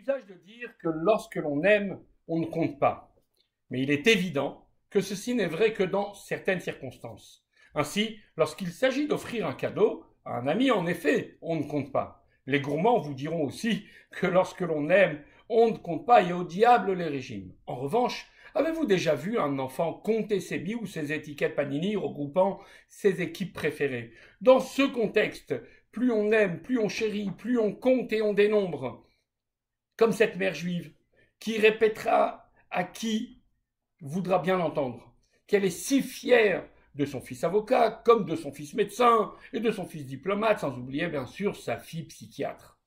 usage de dire que lorsque l'on aime, on ne compte pas. Mais il est évident que ceci n'est vrai que dans certaines circonstances. Ainsi, lorsqu'il s'agit d'offrir un cadeau à un ami, en effet, on ne compte pas. Les gourmands vous diront aussi que lorsque l'on aime, on ne compte pas et au diable les régimes. En revanche, avez-vous déjà vu un enfant compter ses billes ou ses étiquettes Panini regroupant ses équipes préférées? Dans ce contexte, plus on aime, plus on chérit, plus on compte et on dénombre. Comme cette mère juive qui répétera à qui voudra bien l'entendre qu'elle est si fière de son fils avocat, comme de son fils médecin et de son fils diplomate, sans oublier bien sûr sa fille psychiatre.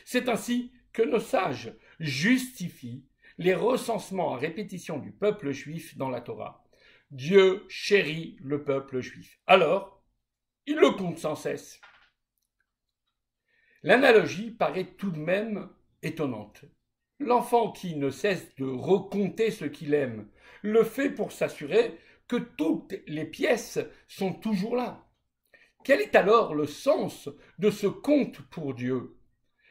C'est ainsi que nos sages justifient les recensements à répétition du peuple juif dans la Torah. Dieu chérit le peuple juif. Alors, il le compte sans cesse. L'analogie paraît tout de même étonnante. L'enfant qui ne cesse de recompter ce qu'il aime le fait pour s'assurer que toutes les pièces sont toujours là. Quel est alors le sens de ce compte pour Dieu?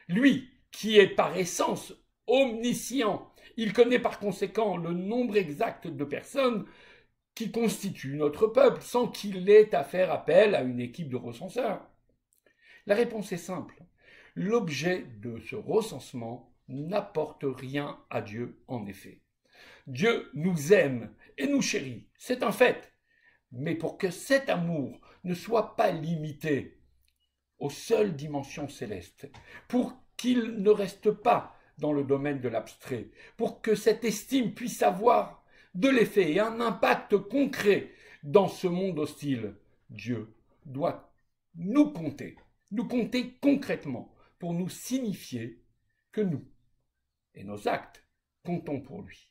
Lui, qui est par essence omniscient, il connaît par conséquent le nombre exact de personnes qui constituent notre peuple sans qu'il ait à faire appel à une équipe de recenseurs. La réponse est simple. L'objet de ce recensement n'apporte rien à Dieu en effet. Dieu nous aime et nous chérit, c'est un fait. Mais pour que cet amour ne soit pas limité aux seules dimensions célestes, pour qu'il ne reste pas dans le domaine de l'abstrait, pour que cette estime puisse avoir de l'effet et un impact concret dans ce monde hostile, Dieu doit nous compter concrètement pour nous signifier que nous et nos actes comptons pour lui.